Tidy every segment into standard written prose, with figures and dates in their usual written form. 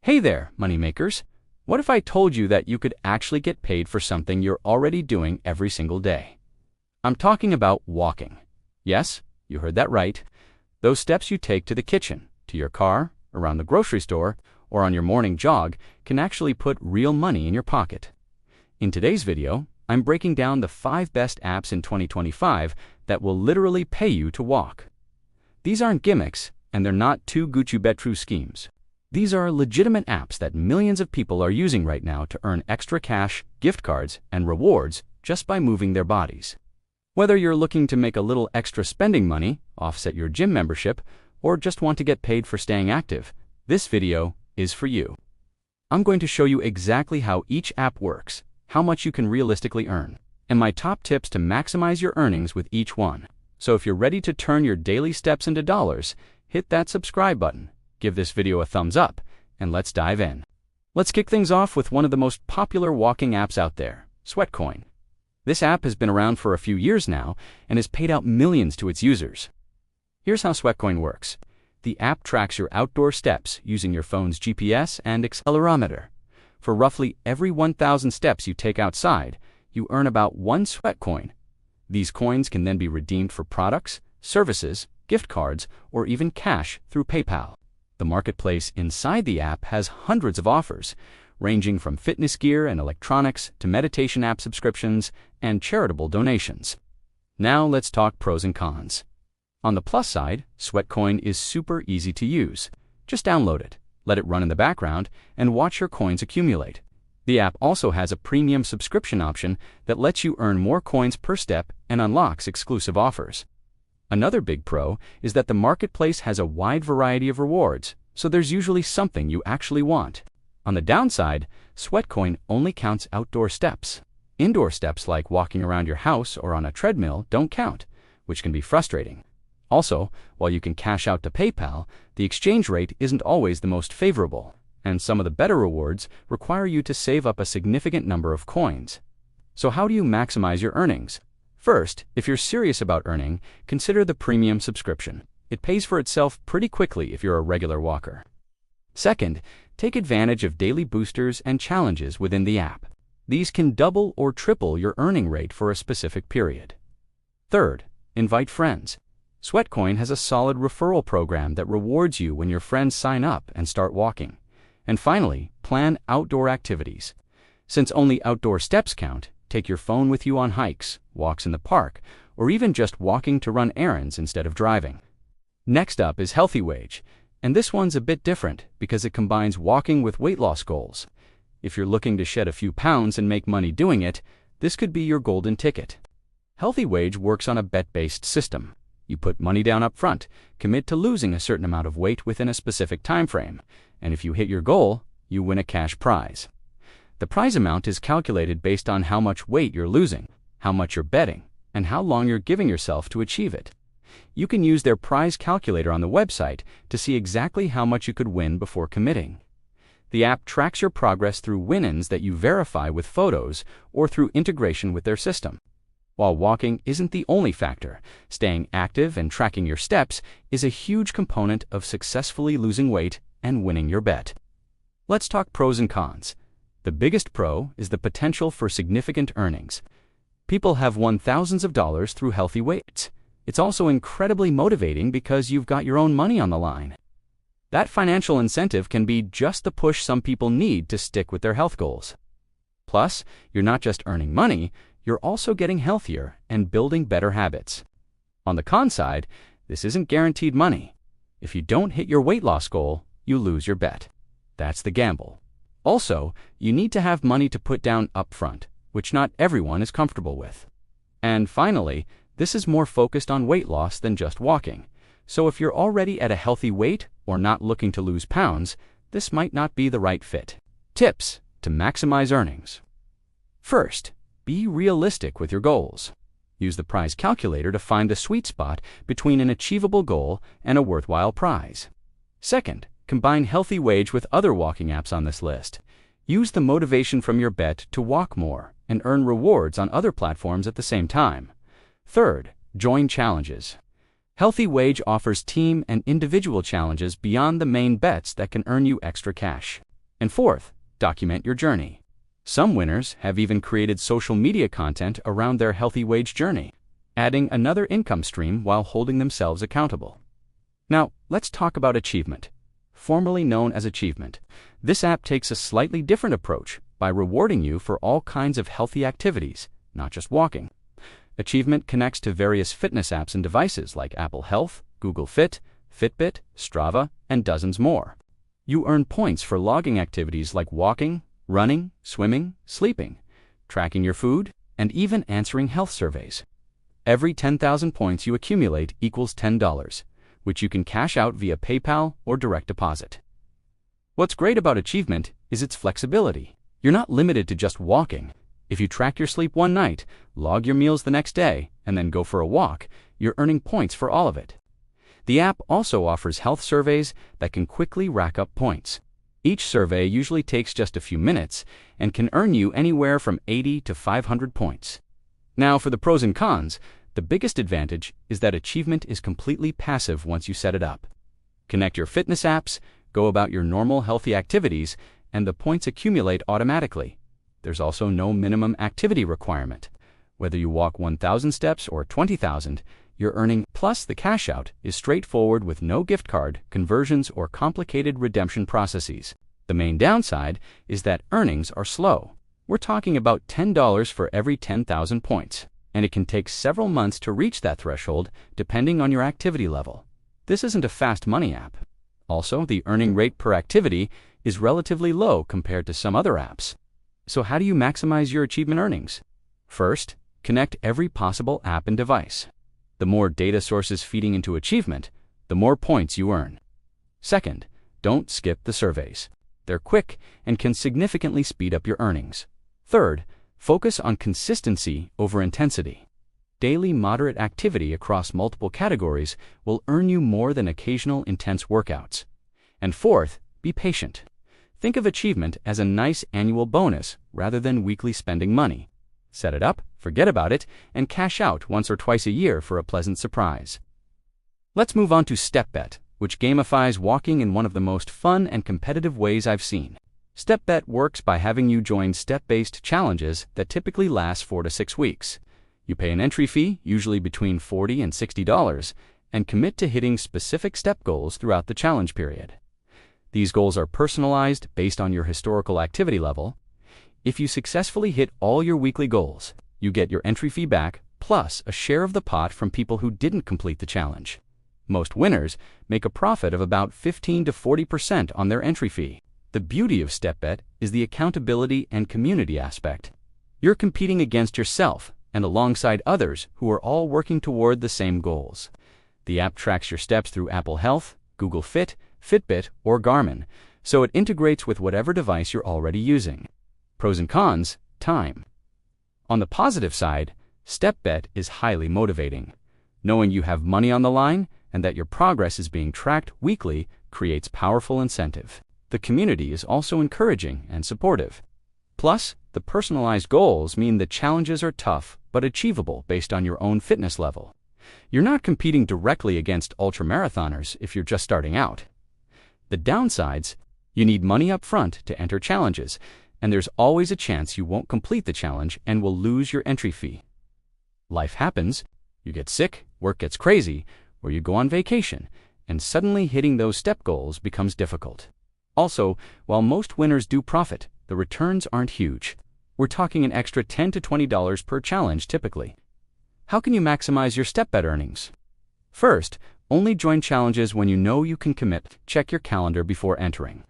Hey there, moneymakers. What if I told you that you could actually get paid for something you're already doing every single day? I'm talking about walking. Yes, you heard that right. Those steps you take to the kitchen, to your car, around the grocery store, or on your morning jog can actually put real money in your pocket. In today's video, I'm breaking down the 5 best apps in 2025 that will literally pay you to walk. These aren't gimmicks, and they're not too Gucci bet true schemes. These are legitimate apps that millions of people are using right now to earn extra cash, gift cards, and rewards just by moving their bodies. Whether you're looking to make a little extra spending money, offset your gym membership, or just want to get paid for staying active, this video is for you. I'm going to show you exactly how each app works, how much you can realistically earn, and my top tips to maximize your earnings with each one. So if you're ready to turn your daily steps into dollars, hit that subscribe button, give this video a thumbs up, and let's dive in. Let's kick things off with one of the most popular walking apps out there, Sweatcoin. This app has been around for a few years now and has paid out millions to its users. Here's how Sweatcoin works. The app tracks your outdoor steps using your phone's GPS and accelerometer. For roughly every 1,000 steps you take outside, you earn about 1 Sweatcoin. These coins can then be redeemed for products, services, gift cards, or even cash through PayPal. The marketplace inside the app has hundreds of offers, ranging from fitness gear and electronics to meditation app subscriptions and charitable donations. Now let's talk pros and cons. On the plus side, Sweatcoin is super easy to use. Just download it, let it run in the background, and watch your coins accumulate. The app also has a premium subscription option that lets you earn more coins per step and unlocks exclusive offers. Another big pro is that the marketplace has a wide variety of rewards, so there's usually something you actually want. On the downside, Sweatcoin only counts outdoor steps. Indoor steps like walking around your house or on a treadmill don't count, which can be frustrating. Also, while you can cash out to PayPal, the exchange rate isn't always the most favorable, and some of the better rewards require you to save up a significant number of coins. So how do you maximize your earnings? First, if you're serious about earning, consider the premium subscription. It pays for itself pretty quickly if you're a regular walker. Second, take advantage of daily boosters and challenges within the app. These can double or triple your earning rate for a specific period. Third, invite friends. Sweatcoin has a solid referral program that rewards you when your friends sign up and start walking. And finally, plan outdoor activities. Since only outdoor steps count, take your phone with you on hikes, walks in the park, or even just walking to run errands instead of driving. Next up is HealthyWage, and this one's a bit different because it combines walking with weight loss goals. If you're looking to shed a few pounds and make money doing it, this could be your golden ticket. HealthyWage works on a bet-based system. You put money down up front, commit to losing a certain amount of weight within a specific time frame, and if you hit your goal, you win a cash prize. The prize amount is calculated based on how much weight you're losing, how much you're betting, and how long you're giving yourself to achieve it. You can use their prize calculator on the website to see exactly how much you could win before committing. The app tracks your progress through win-ins that you verify with photos or through integration with their system. While walking isn't the only factor, staying active and tracking your steps is a huge component of successfully losing weight and winning your bet. Let's talk pros and cons. The biggest pro is the potential for significant earnings. People have won thousands of dollars through HealthyWage. It's also incredibly motivating because you've got your own money on the line. That financial incentive can be just the push some people need to stick with their health goals. Plus, you're not just earning money, you're also getting healthier and building better habits. On the con side, this isn't guaranteed money. If you don't hit your weight loss goal, you lose your bet. That's the gamble. Also, you need to have money to put down upfront, which not everyone is comfortable with. And finally, this is more focused on weight loss than just walking. So if you're already at a healthy weight or not looking to lose pounds, this might not be the right fit. Tips to maximize earnings. First, be realistic with your goals. Use the prize calculator to find the sweet spot between an achievable goal and a worthwhile prize. Second, combine HealthyWage with other walking apps on this list. Use the motivation from your bet to walk more and earn rewards on other platforms at the same time. Third, join challenges. HealthyWage offers team and individual challenges beyond the main bets that can earn you extra cash. And fourth, document your journey. Some winners have even created social media content around their HealthyWage journey, adding another income stream while holding themselves accountable. Now, let's talk about Achievement, formerly known as Achievement. This app takes a slightly different approach by rewarding you for all kinds of healthy activities, not just walking. Achievement connects to various fitness apps and devices like Apple Health, Google Fit, Fitbit, Strava, and dozens more. You earn points for logging activities like walking, running, swimming, sleeping, tracking your food, and even answering health surveys. Every 10,000 points you accumulate equals $10, which you can cash out via PayPal or direct deposit. What's great about Achievement is its flexibility. You're not limited to just walking. If you track your sleep one night, log your meals the next day, and then go for a walk, you're earning points for all of it. The app also offers health surveys that can quickly rack up points. Each survey usually takes just a few minutes and can earn you anywhere from 80 to 500 points. Now, for the pros and cons, the biggest advantage is that Achievement is completely passive once you set it up. Connect your fitness apps, go about your normal healthy activities, and the points accumulate automatically. There's also no minimum activity requirement. Whether you walk 1,000 steps or 20,000, you're earning. Plus, the cash out is straightforward with no gift card, conversions, or complicated redemption processes. The main downside is that earnings are slow. We're talking about $10 for every 10,000 points, and it can take several months to reach that threshold depending on your activity level. This isn't a fast money app. Also, the earning rate per activity is relatively low compared to some other apps. So how do you maximize your Achievement earnings? First, connect every possible app and device. The more data sources feeding into Achievement, the more points you earn. Second, don't skip the surveys. They're quick and can significantly speed up your earnings. Third, focus on consistency over intensity. Daily moderate activity across multiple categories will earn you more than occasional intense workouts. And fourth, be patient. Think of Achievement as a nice annual bonus rather than weekly spending money. Set it up, forget about it, and cash out once or twice a year for a pleasant surprise. Let's move on to StepBet, which gamifies walking in one of the most fun and competitive ways I've seen. StepBet works by having you join step-based challenges that typically last 4 to 6 weeks. You pay an entry fee, usually between $40 and $60, and commit to hitting specific step goals throughout the challenge period. These goals are personalized based on your historical activity level. If you successfully hit all your weekly goals, you get your entry fee back, plus a share of the pot from people who didn't complete the challenge. Most winners make a profit of about 15 to 40% on their entry fee. The beauty of StepBet is the accountability and community aspect. You're competing against yourself and alongside others who are all working toward the same goals. The app tracks your steps through Apple Health, Google Fit, Fitbit, or Garmin, so it integrates with whatever device you're already using. Pros and cons: time. On the positive side, StepBet is highly motivating. Knowing you have money on the line and that your progress is being tracked weekly creates powerful incentive. The community is also encouraging and supportive. Plus, the personalized goals mean the challenges are tough but achievable based on your own fitness level. You're not competing directly against ultramarathoners if you're just starting out. The downsides: you need money up front to enter challenges, and there's always a chance you won't complete the challenge and will lose your entry fee. Life happens. You get sick, work gets crazy, or you go on vacation, and suddenly hitting those step goals becomes difficult. Also, while most winners do profit, the returns aren't huge. We're talking an extra $10 to $20 per challenge typically. How can you maximize your StepBet earnings? First, only join challenges when you know you can commit. Check your calendar before entering.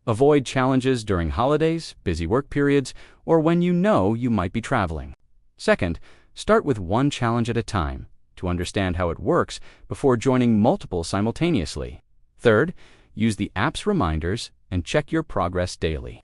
Avoid challenges during holidays, busy work periods, or when you know you might be traveling. Second, start with one challenge at a time to understand how it works before joining multiple simultaneously. Third, use the app's reminders and check your progress daily.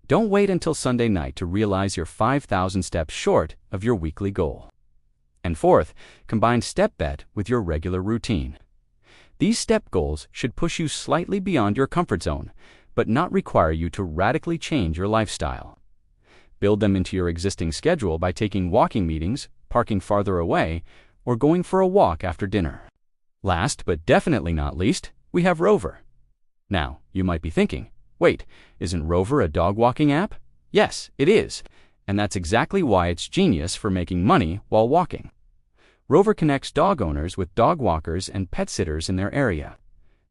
Don't wait until Sunday night to realize you're 5,000 steps short of your weekly goal. And fourth, combine StepBet with your regular routine. These step goals should push you slightly beyond your comfort zone, but not require you to radically change your lifestyle. Build them into your existing schedule by taking walking meetings, parking farther away, or going for a walk after dinner. Last but definitely not least, we have Rover. Now, you might be thinking, Wait, isn't Rover a dog walking app? Yes, it is. And that's exactly why it's genius for making money while walking. Rover connects dog owners with dog walkers and pet sitters in their area.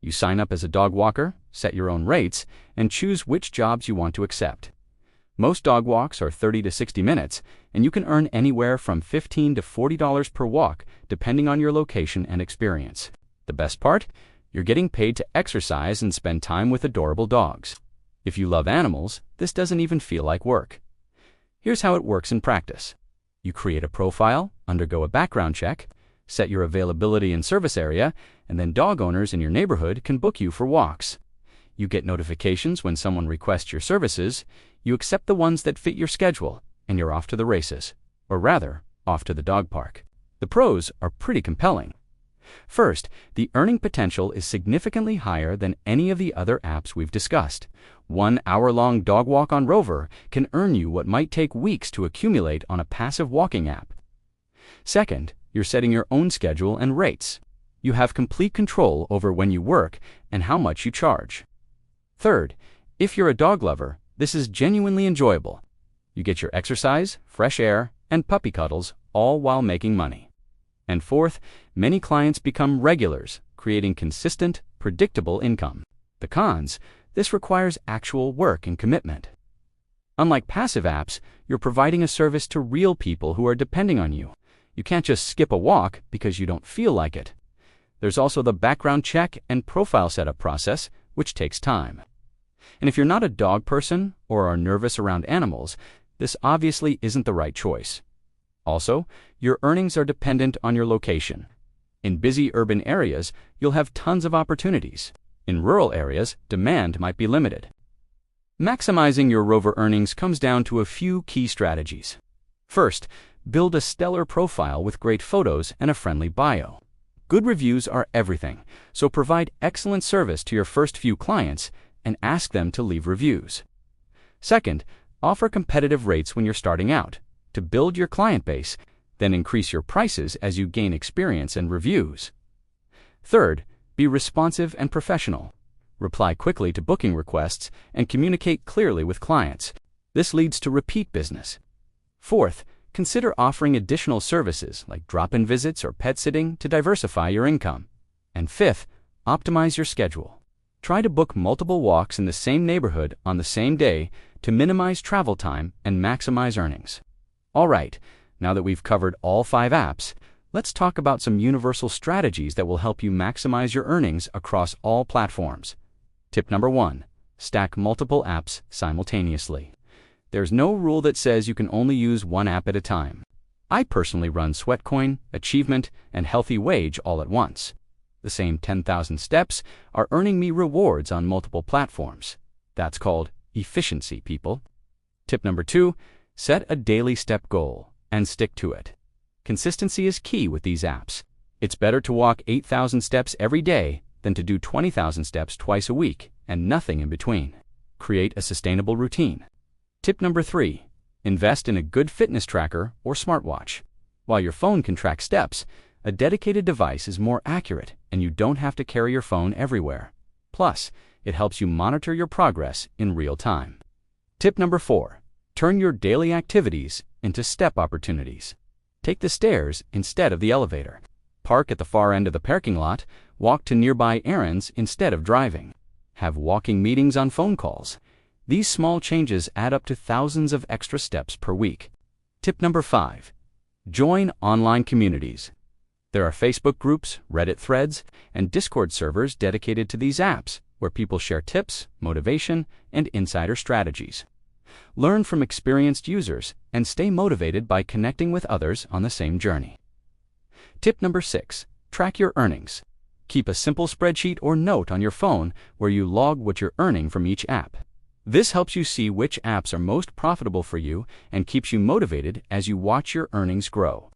You sign up as a dog walker, set your own rates, and choose which jobs you want to accept. Most dog walks are 30 to 60 minutes, and you can earn anywhere from $15 to $40 per walk, depending on your location and experience. The best part? You're getting paid to exercise and spend time with adorable dogs. If you love animals, this doesn't even feel like work. Here's how it works in practice. You create a profile, undergo a background check, set your availability and service area, and then dog owners in your neighborhood can book you for walks. You get notifications when someone requests your services, you accept the ones that fit your schedule, and you're off to the races. Or rather, off to the dog park. The pros are pretty compelling. First, the earning potential is significantly higher than any of the other apps we've discussed. 1 hour-long dog walk on Rover can earn you what might take weeks to accumulate on a passive walking app. Second, you're setting your own schedule and rates. You have complete control over when you work and how much you charge. Third, if you're a dog lover, this is genuinely enjoyable. You get your exercise, fresh air, and puppy cuddles, all while making money. And fourth, many clients become regulars, creating consistent, predictable income. The cons: this requires actual work and commitment. Unlike passive apps, you're providing a service to real people who are depending on you. You can't just skip a walk because you don't feel like it. There's also the background check and profile setup process, which takes time. And if you're not a dog person or are nervous around animals, this obviously isn't the right choice. Also, your earnings are dependent on your location. In busy urban areas, you'll have tons of opportunities. In rural areas, demand might be limited. Maximizing your Rover earnings comes down to a few key strategies. First, build a stellar profile with great photos and a friendly bio. Good reviews are everything, so provide excellent service to your first few clients and ask them to leave reviews. Second, offer competitive rates when you're starting out to build your client base, then increase your prices as you gain experience and reviews. Third, be responsive and professional. Reply quickly to booking requests and communicate clearly with clients. This leads to repeat business. Fourth, consider offering additional services like drop-in visits or pet sitting to diversify your income. And fifth, optimize your schedule. Try to book multiple walks in the same neighborhood on the same day to minimize travel time and maximize earnings. All right, now that we've covered all 5 apps, let's talk about some universal strategies that will help you maximize your earnings across all platforms. Tip number 1, stack multiple apps simultaneously. There's no rule that says you can only use one app at a time. I personally run Sweatcoin, Achievement, and HealthyWage all at once. The same 10,000 steps are earning me rewards on multiple platforms. That's called efficiency, people. Tip number 2, set a daily step goal and stick to it. Consistency is key with these apps. It's better to walk 8,000 steps every day than to do 20,000 steps twice a week and nothing in between. Create a sustainable routine. Tip number 3, invest in a good fitness tracker or smartwatch. While your phone can track steps, a dedicated device is more accurate and you don't have to carry your phone everywhere. Plus, it helps you monitor your progress in real time. Tip number 4, turn your daily activities into step opportunities. Take the stairs instead of the elevator. Park at the far end of the parking lot, walk to nearby errands instead of driving. Have walking meetings on phone calls. These small changes add up to thousands of extra steps per week. Tip number 5, join online communities. There are Facebook groups, Reddit threads, and Discord servers dedicated to these apps, where people share tips, motivation, and insider strategies. Learn from experienced users and stay motivated by connecting with others on the same journey. Tip number 6, track your earnings. Keep a simple spreadsheet or note on your phone where you log what you're earning from each app. This helps you see which apps are most profitable for you and keeps you motivated as you watch your earnings grow.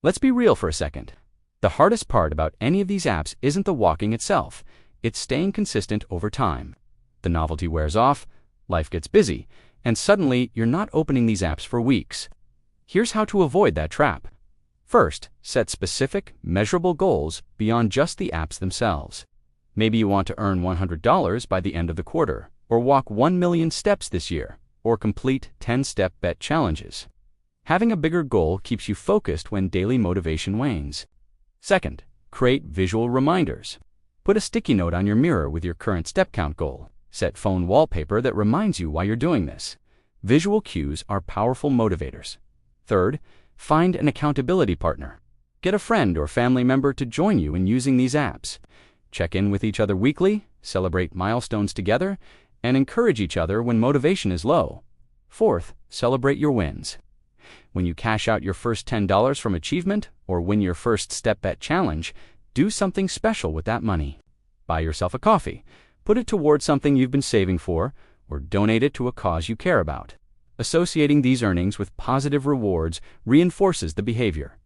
Let's be real for a second. The hardest part about any of these apps isn't the walking itself, it's staying consistent over time. The novelty wears off, life gets busy, and suddenly you're not opening these apps for weeks. Here's how to avoid that trap. First, set specific, measurable goals beyond just the apps themselves. Maybe you want to earn $100 by the end of the quarter, or walk 1 million steps this year, or complete 10 StepBet challenges. Having a bigger goal keeps you focused when daily motivation wanes. Second, create visual reminders. Put a sticky note on your mirror with your current step count goal. Set phone wallpaper that reminds you why you're doing this. Visual cues are powerful motivators. Third, find an accountability partner. Get a friend or family member to join you in using these apps. Check in with each other weekly, celebrate milestones together, and encourage each other when motivation is low. Fourth, celebrate your wins. When you cash out your first $10 from achievement or win your first StepBet challenge, do something special with that money. Buy yourself a coffee, put it towards something you've been saving for, or donate it to a cause you care about. Associating these earnings with positive rewards reinforces the behavior.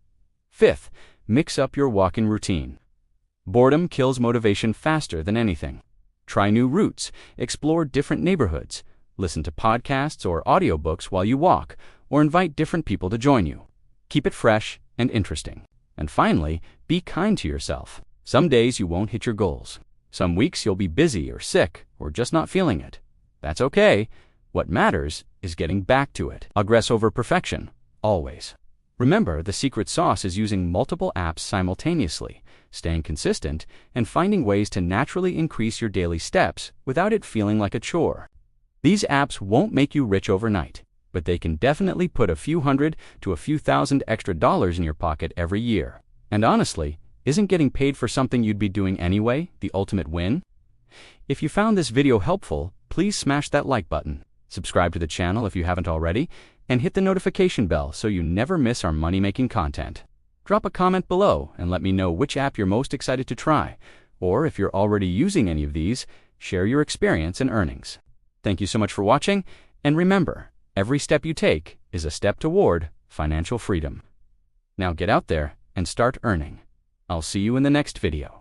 Fifth, mix up your walking routine. Boredom kills motivation faster than anything. Try new routes, explore different neighborhoods, listen to podcasts or audiobooks while you walk, or invite different people to join you. Keep it fresh and interesting. And finally, be kind to yourself. Some days you won't hit your goals. Some weeks you'll be busy or sick or just not feeling it. That's okay. What matters is getting back to it. Progress over perfection, always. Remember, the secret sauce is using multiple apps simultaneously, staying consistent, and finding ways to naturally increase your daily steps without it feeling like a chore. These apps won't make you rich overnight, but they can definitely put a few hundred to a few thousand extra dollars in your pocket every year. And honestly, isn't getting paid for something you'd be doing anyway the ultimate win? If you found this video helpful, please smash that like button, subscribe to the channel if you haven't already, and hit the notification bell so you never miss our money-making content. Drop a comment below and let me know which app you're most excited to try, or if you're already using any of these, share your experience and earnings. Thank you so much for watching, and remember, every step you take is a step toward financial freedom. Now get out there and start earning. I'll see you in the next video.